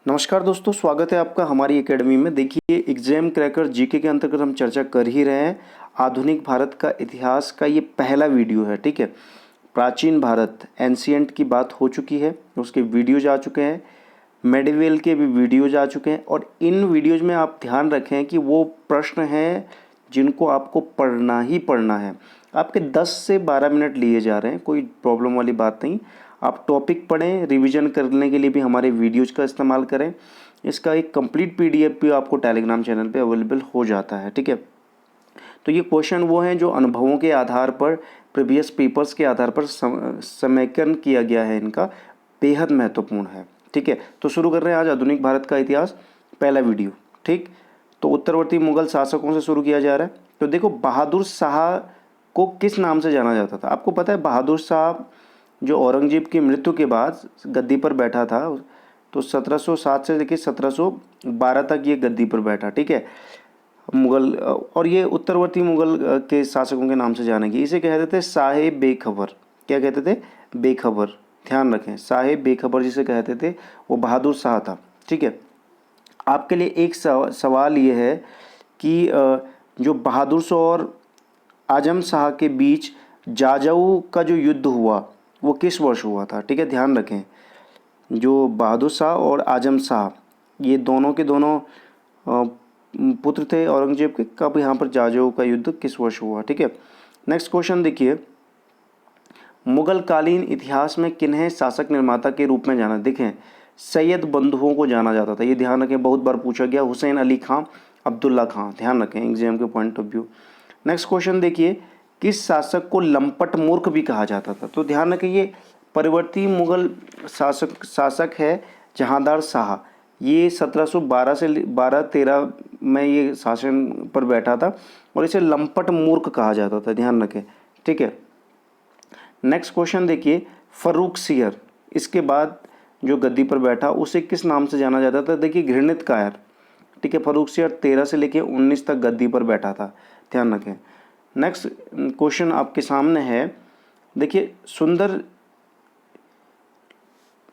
नमस्कार दोस्तों, स्वागत है आपका हमारी एकेडमी में। देखिए, एग्जाम क्रैकर जीके के अंतर्गत हम चर्चा कर ही रहे हैं। आधुनिक भारत का इतिहास का ये पहला वीडियो है, ठीक है। प्राचीन भारत एंशियंट की बात हो चुकी है, उसके वीडियोज आ चुके हैं, मेडिवल के भी वीडियोज आ चुके हैं। और इन वीडियोज में आप ध्यान रखें कि वो प्रश्न हैं जिनको आपको पढ़ना ही पढ़ना है। आपके 10 से 12 मिनट लिए जा रहे हैं, कोई प्रॉब्लम वाली बात नहीं। आप टॉपिक पढ़ें, रिवीजन करने के लिए भी हमारे वीडियोज़ का इस्तेमाल करें। इसका एक कंप्लीट पीडीएफ भी आपको टेलीग्राम चैनल पे अवेलेबल हो जाता है, ठीक है। तो ये क्वेश्चन वो हैं जो अनुभवों के आधार पर, प्रीवियस पेपर्स के आधार पर समेकन किया गया है, इनका बेहद महत्वपूर्ण है, ठीक है। तो शुरू कर रहे हैं आज आधुनिक भारत का इतिहास, पहला वीडियो, ठीक। तो उत्तरवर्ती मुगल शासकों से शुरू किया जा रहा है। तो देखो, बहादुर शाह को किस नाम से जाना जाता था? आपको पता है, बहादुर शाह जो औरंगजेब की मृत्यु के बाद गद्दी पर बैठा था, तो 1707 से लेकर 1712 तक ये गद्दी पर बैठा, ठीक है, मुगल। और ये उत्तरवर्ती मुगल के शासकों के नाम से जाने की, इसे कहते थे शाहे बेखबर। क्या कहते थे? बेखबर। ध्यान रखें, शाहे बेखबर जिसे कहते थे, वो बहादुर शाह था, ठीक है। आपके लिए एक सवाल ये है कि जो बहादुर शाह और आजम शाह के बीच जाजऊ का जो युद्ध हुआ वो किस वर्ष हुआ था? ठीक है, ध्यान रखें। जो बहादुर शाह और आजम शाह, ये दोनों के दोनों पुत्र थे औरंगजेब के। कब यहाँ पर जाजऊ का युद्ध किस वर्ष हुआ? ठीक है। नेक्स्ट क्वेश्चन देखिए, मुगल कालीन इतिहास में किन्हें शासक निर्माता के रूप में जाना? देखें, सैयद बंधुओं को जाना जाता था, ये ध्यान रखें, बहुत बार पूछा गया। हुसैन अली खां, अब्दुल्ला खां, ध्यान रखें एग्जाम के point of view. Next question देखिए, किस शासक को लंपट मूर्ख भी कहा जाता था? तो ध्यान रखें, ये परिवर्ती मुगल शासक है जहांदार शाह। ये 1712 से 1213 में ये शासन पर बैठा था और इसे लंपट मूर्ख कहा जाता था, ध्यान रखें, ठीक है। नेक्स्ट क्वेश्चन देखिए, फर्रुखसियर, इसके बाद जो गद्दी पर बैठा उसे किस नाम से जाना जाता था? देखिए, घृणित कायर, ठीक है। फर्रुखसियर 13 से लेकर 19 तक गद्दी पर बैठा था, ध्यान रखें। नेक्स्ट क्वेश्चन आपके सामने है, देखिए, सुंदर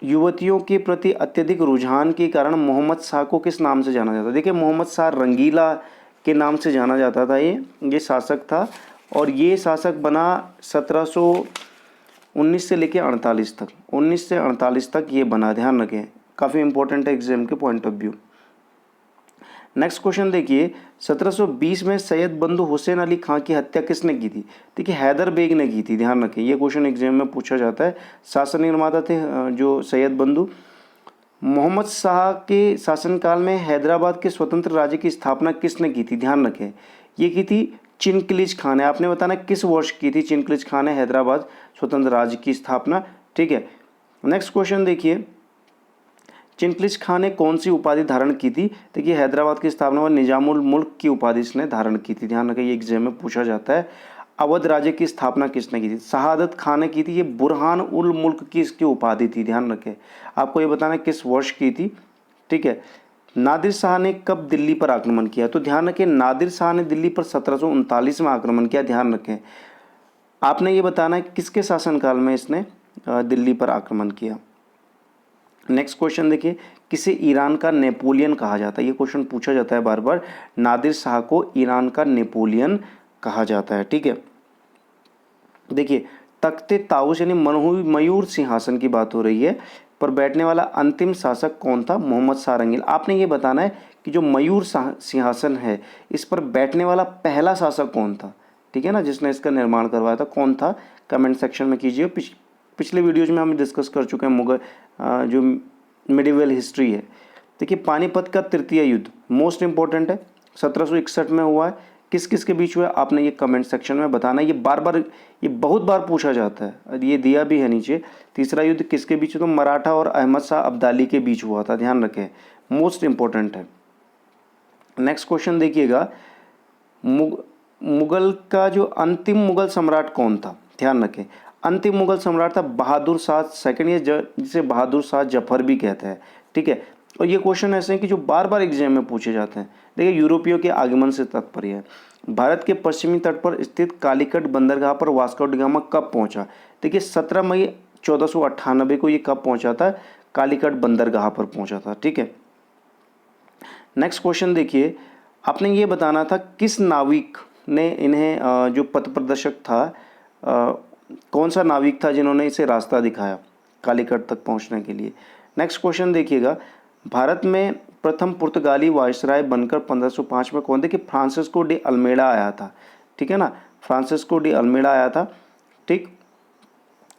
युवतियों के प्रति अत्यधिक रुझान के कारण मोहम्मद शाह को किस नाम से जाना जाता है? देखिए, मोहम्मद शाह रंगीला के नाम से जाना जाता था। ये शासक था और ये शासक बना 1719 से लेकर 48 तक, 19 से 48 तक ये बना, ध्यान रखें, काफ़ी इंपॉर्टेंट है एग्जाम के point of view. Next question देखिए, 1720 में सैयद बंधु हुसैन अली खां की हत्या किसने की थी? देखिए, हैदर बेग ने की थी, ध्यान रखें, ये क्वेश्चन एग्जाम में पूछा जाता है। शासन निर्माता थे जो सैयद बंधु। मोहम्मद शाह के शासनकाल में हैदराबाद के स्वतंत्र राज्य की स्थापना किसने की थी? ध्यान रखें, ये की थी चिनकिलिज खान ने। आपने बताना किस वर्ष की थी चिनकिलिज खान ने हैदराबाद स्वतंत्र राज्य की स्थापना, ठीक है। नेक्स्ट क्वेश्चन देखिए, चिनकिलिज खान ने कौन सी उपाधि धारण की थी? देखिए, हैदराबाद की स्थापना में निजामुल मुल्क की उपाधि इसने धारण की थी, ध्यान रखें, ये एग्जाम में पूछा जाता है। अवध राज्य की स्थापना किसने की थी? शहादत खान ने की थी। ये बुरहान उल मुल्क की इसकी उपाधि थी, ध्यान रखें। आपको ये बताना किस वर्ष की थी, ठीक है। नादिर शाह ने कब दिल्ली पर आक्रमण किया? तो ध्यान रखें, नादिर शाह ने दिल्ली पर 1739 में आक्रमण किया, ध्यान रखें। आपने ये बताना है किसके शासनकाल में इसने दिल्ली पर आक्रमण किया। नेक्स्ट क्वेश्चन देखिए, किसे ईरान का नेपोलियन कहा जाता है? ये क्वेश्चन पूछा जाता है बार बार। नादिर शाह को ईरान का नेपोलियन कहा जाता है, ठीक है। देखिए, तख्ते ताऊस यानी मयूर सिंहासन की बात हो रही है, पर बैठने वाला अंतिम शासक कौन था? मोहम्मद शाह रंगीला। आपने ये बताना है कि जो मयूर सिंहासन है, इस पर बैठने वाला पहला शासक कौन था, ठीक है ना, जिसने इसका निर्माण करवाया था, कौन था? कमेंट सेक्शन में कीजिए। पिछले वीडियोज में हम डिस्कस कर चुके हैं मुगल जो मिडिवल हिस्ट्री है। देखिए, पानीपत का तृतीय युद्ध मोस्ट इंपॉर्टेंट है, 1761 में हुआ है। किस किस के बीच हुआ है? आपने ये कमेंट सेक्शन में बताना है। ये बहुत बार पूछा जाता है, ये दिया भी है नीचे। तीसरा युद्ध किसके बीच? तो मराठा और अहमद शाह अब्दाली के बीच हुआ था, ध्यान रखें, मोस्ट इंपॉर्टेंट है। नेक्स्ट क्वेश्चन देखिएगा, मुगल का जो अंतिम मुगल सम्राट कौन था? ध्यान रखें, अंतिम मुगल सम्राट था बहादुर शाह सेकंड, ये जिसे बहादुर शाह जफर भी कहते हैं, ठीक है। और ये क्वेश्चन ऐसे हैं कि जो बार बार एग्जाम में पूछे जाते हैं। देखिए, यूरोपियों के आगमन से तात्पर्य है, भारत के पश्चिमी तट पर स्थित कालीकट बंदरगाह पर वास्को डी गामा कब पहुंचा? देखिए, 17 मई 1498 को ये कब पहुंचा था? कालीकट बंदरगाह पर पहुंचा था, ठीक है। नेक्स्ट क्वेश्चन देखिए, आपने ये बताना था किस नाविक ने इन्हें जो पथ प्रदर्शक था, कौन सा नाविक था जिन्होंने इसे रास्ता दिखाया कालीकट तक पहुंचने के लिए। नेक्स्ट क्वेश्चन देखिएगा, भारत में प्रथम पुर्तगाली वायसराय बनकर 1505 में कौन थे? कि फ्रांसिस्को डी अल्मेडा आया था, ठीक है ना, फ्रांसिस्को डी अल्मेडा आया था, ठीक।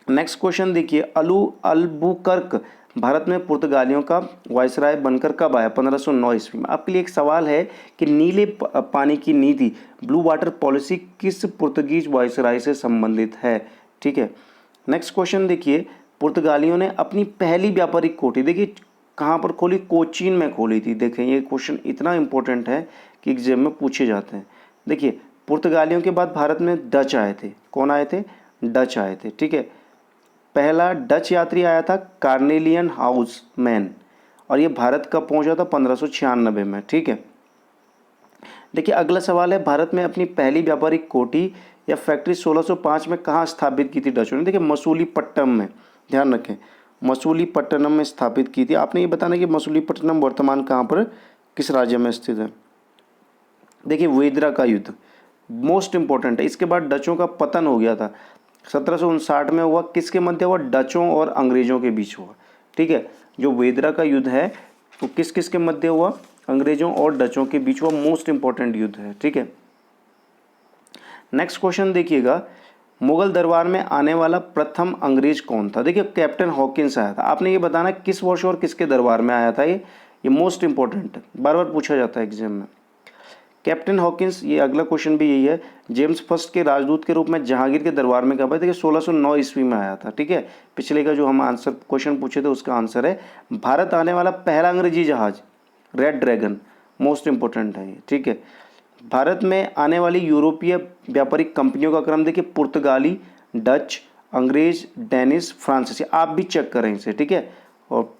नेक्स्ट क्वेश्चन देखिए, अल्बुकर्क भारत में पुर्तगालियों का वायसराय बनकर कब आया? 1509 ईस्वी में। आपके लिए एक सवाल है कि नीले पानी की नीति, ब्लू वाटर पॉलिसी किस पुर्तगीज वायसराय से संबंधित है, ठीक है। नेक्स्ट क्वेश्चन देखिए, पुर्तगालियों ने अपनी पहली व्यापारिक कोठी देखिए कहाँ पर खोली? कोचीन में खोली थी। देखें ये क्वेश्चन इतना इंपॉर्टेंट है कि एग्जाम में पूछे जाते हैं। देखिए पुर्तगालियों के बाद भारत में डच आए थे। कौन आए थे? डच आए थे, ठीक है। पहला डच यात्री आया था कार्नेलियन हाउसमैन, और ये भारत कब पहुंचा था? 1596 में, ठीक है। देखिए अगला सवाल है, भारत में अपनी पहली व्यापारिक कोठी या फैक्ट्री 1605 में कहाँ स्थापित की थी डचों ने? देखिए मसूलीपट्टनम में, ध्यान रखें मसूलीपट्टनम में स्थापित की थी। आपने ये बताना कि मसूलीपट्टनम वर्तमान कहाँ पर, किस राज्य में स्थित है? देखिए वेदरा का युद्ध मोस्ट इंपॉर्टेंट है। इसके बाद डचों का पतन हो गया था, 1759 में हुआ। किसके मध्य हुआ? डचों और अंग्रेजों के बीच हुआ, ठीक है। जो वेदरा का युद्ध है वो किस किस के मध्य हुआ? अंग्रेजों और डचों के बीच हुआ। मोस्ट इंपॉर्टेंट युद्ध है, ठीक है। नेक्स्ट क्वेश्चन देखिएगा, मुगल दरबार में आने वाला प्रथम अंग्रेज कौन था? देखिए कैप्टन हॉकिंस आया था। आपने ये बताना किस वर्ष और किसके दरबार में आया था। ये मोस्ट इंपॉर्टेंट है, बार बार पूछा जाता है एग्जाम में। कैप्टन हॉकिंस, ये अगला क्वेश्चन भी यही है, जेम्स फर्स्ट के राजदूत के रूप में जहांगीर के दरबार में कब आया? देखिए 1609 ईस्वी में आया था, ठीक है। पिछले का जो हम आंसर क्वेश्चन पूछे थे उसका आंसर है। भारत आने वाला पहला अंग्रेजी जहाज रेड ड्रैगन, मोस्ट इंपॉर्टेंट है ये, ठीक है। भारत में आने वाली यूरोपीय व्यापारिक कंपनियों का क्रम देखिए, पुर्तगाली, डच, अंग्रेज, डेनिश, फ्रांसीसी। आप भी चेक करें इसे, ठीक है। और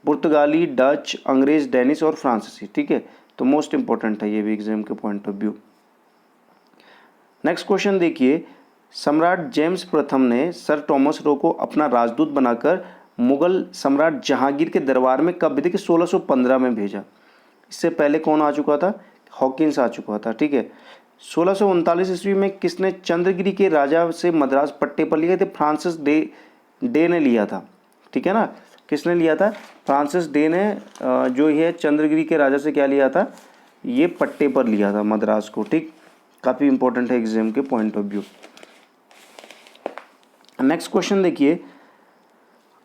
पुर्तगाली, डच, अंग्रेज, डेनिश और फ्रांसीसी, ठीक है। तो मोस्ट इंपॉर्टेंट है ये भी एग्जाम के point of view. Next question देखिए, सम्राट जेम्स प्रथम ने सर टॉमस रो को अपना राजदूत बनाकर मुगल सम्राट जहांगीर के दरबार में कब? देखिए 1615 में भेजा। इससे पहले कौन आ चुका था? हॉकिंस आ चुका था, ठीक है। 1639 ईस्वी में किसने चंद्रगिरी के राजा से मद्रास पट्टे पर लिए थे? फ्रांसिस डे ने लिया था, ठीक है ना। किसने लिया था? फ्रांसिस डे ने जो है चंद्रगिरी के राजा से क्या लिया था? ये पट्टे पर लिया था मद्रास को, ठीक। काफ़ी इंपॉर्टेंट है एग्जाम के point of view. Next question देखिए,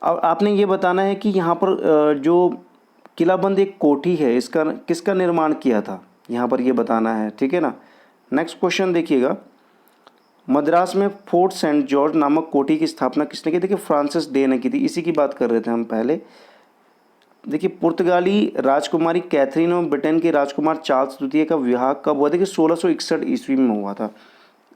अब आपने ये बताना है कि यहाँ पर जो किलाबंद एक कोठी है, इसका किसका निर्माण किया था? यहाँ पर ये बताना है, ठीक है ना। नेक्स्ट क्वेश्चन देखिएगा, मद्रास में फोर्ट सेंट जॉर्ज नामक कोठी की स्थापना किसने की? देखिए फ्रांसिस डे ने की थी। इसी की बात कर रहे थे हम पहले। देखिए पुर्तगाली राजकुमारी कैथरीन और ब्रिटेन के राजकुमार चार्ल्स द्वितीय का विवाह कब हुआ? देखिए 1661 ईस्वी में हुआ था।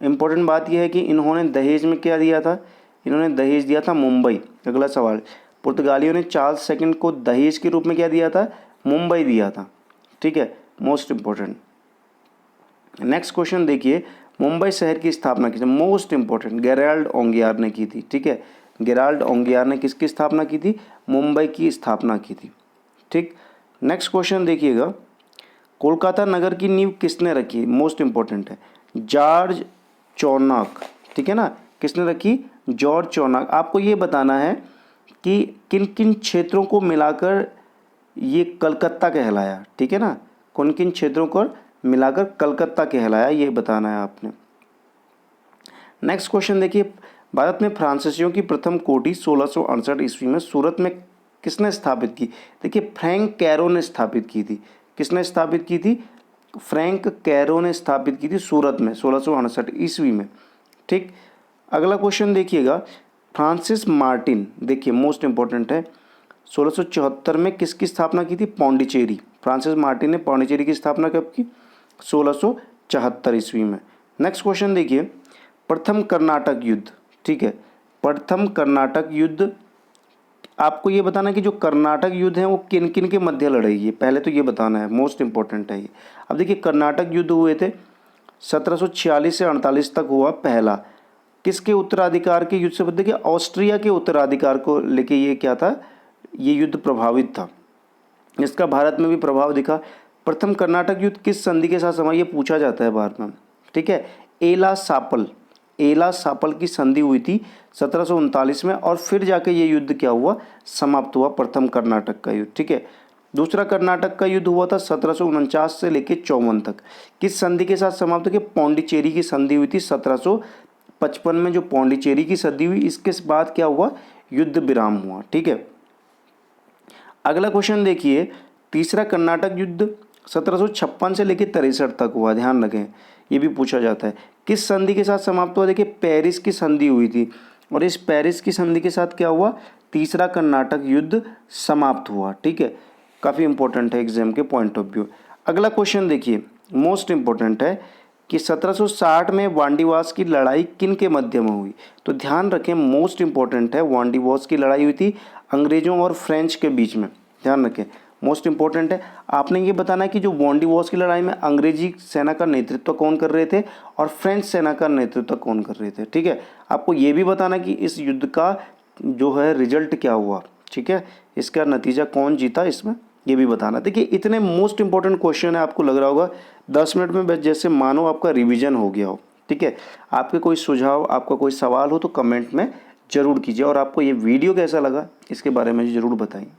इंपॉर्टेंट बात यह है कि इन्होंने दहेज में क्या दिया था? इन्होंने दहेज दिया था मुंबई। अगला सवाल, पुर्तगालियों ने चार्ल्स सेकंड को दहेज के रूप में क्या दिया था? मुंबई दिया था, ठीक है। Most important. नेक्स्ट क्वेश्चन देखिए, मुंबई शहर की स्थापना की थी? मोस्ट इंपॉर्टेंट, गेराल्ड ओंगियार ने की थी, ठीक है। गेराल्ड ओंगियार ने किसकी स्थापना की थी? मुंबई की स्थापना की थी, ठीक। नेक्स्ट क्वेश्चन देखिएगा, कोलकाता नगर की नींव किसने रखी? मोस्ट इंपॉर्टेंट है, जॉर्ज चौनाक, ठीक है ना। किसने रखी? जॉर्ज चौनाक। आपको ये बताना है कि किन किन क्षेत्रों को मिलाकर ये कलकत्ता कहलाया, ठीक है ना। किन किन क्षेत्रों को मिलाकर कलकत्ता कहलाया, ये बताना है आपने। नेक्स्ट क्वेश्चन देखिए, भारत में फ्रांसीसियों की प्रथम कोठी 1668 ईस्वी में सूरत में किसने स्थापित की? देखिए फ्रैंक कैरो ने स्थापित की थी। किसने स्थापित की थी? फ्रैंक कैरो ने स्थापित की थी सूरत में 1668 ईस्वी में, ठीक। अगला क्वेश्चन देखिएगा, फ्रांसिस मार्टिन, देखिए मोस्ट इंपॉर्टेंट है, 1674 में किसकी स्थापना की थी? पौंडीचेरी। फ्रांसिस मार्टिन ने पौंडीचेरी की स्थापना कब की? 1674 ईस्वी में। नेक्स्ट क्वेश्चन देखिए, प्रथम कर्नाटक युद्ध, ठीक है। प्रथम कर्नाटक युद्ध, आपको ये बताना है कि जो कर्नाटक युद्ध है वो किन किन के मध्य लड़ाई है, पहले तो ये बताना है, मोस्ट इंपॉर्टेंट है ये। अब देखिए कर्नाटक युद्ध हुए थे 1746 से 48 तक हुआ पहला। किसके उत्तराधिकार के युद्ध से? देखिए ऑस्ट्रिया के उत्तराधिकार को लेके ये क्या था? ये युद्ध प्रभावित था। इसका भारत में भी प्रभाव दिखा। प्रथम कर्नाटक युद्ध किस संधि के साथ समाप्त, ये पूछा जाता है बार में, ठीक है। एला सापल की संधि हुई थी 1739 में, और फिर जाके ये युद्ध क्या हुआ, समाप्त हुआ, प्रथम कर्नाटक का युद्ध, ठीक है। दूसरा कर्नाटक का युद्ध हुआ था 1749 से लेकर 54 तक। किस संधि के साथ समाप्त हुआ, पौंडीचेरी की संधि हुई थी 1755 में, जो पौंडीचेरी की संधि हुई, इसके बाद क्या हुआ, युद्ध विराम हुआ, ठीक है। अगला क्वेश्चन देखिए, तीसरा कर्नाटक युद्ध 1756 से लेकर 63 तक हुआ, ध्यान रखें, ये भी पूछा जाता है। किस संधि के साथ समाप्त हुआ, देखिए पेरिस की संधि हुई थी, और इस पेरिस की संधि के साथ क्या हुआ, तीसरा कर्नाटक युद्ध समाप्त हुआ, ठीक है। काफ़ी इंपॉर्टेंट है एग्जाम के पॉइंट ऑफ व्यू। अगला क्वेश्चन देखिए, मोस्ट इंपॉर्टेंट है कि 1760 में वांडीवास की लड़ाई किन के मध्य में हुई, तो ध्यान रखें, मोस्ट इंपॉर्टेंट है, वांडीवास की लड़ाई हुई थी अंग्रेजों और फ्रेंच के बीच में, ध्यान रखें, मोस्ट इंपॉर्टेंट है। आपने ये बताना है कि जो वांडीवास की लड़ाई में अंग्रेजी सेना का नेतृत्व कौन कर रहे थे और फ्रेंच सेना का नेतृत्व कौन कर रहे थे, ठीक है। आपको ये भी बताना कि इस युद्ध का जो है रिजल्ट क्या हुआ, ठीक है, इसका नतीजा कौन जीता, इसमें ये भी बताना। देखिए इतने मोस्ट इंपॉर्टेंट क्वेश्चन है, आपको लग रहा होगा 10 मिनट में बस जैसे मानो आपका रिवीजन हो गया हो, ठीक है। आपके कोई सुझाव, आपका कोई सवाल हो तो कमेंट में ज़रूर कीजिए, और आपको ये वीडियो कैसा लगा इसके बारे में ज़रूर बताइए।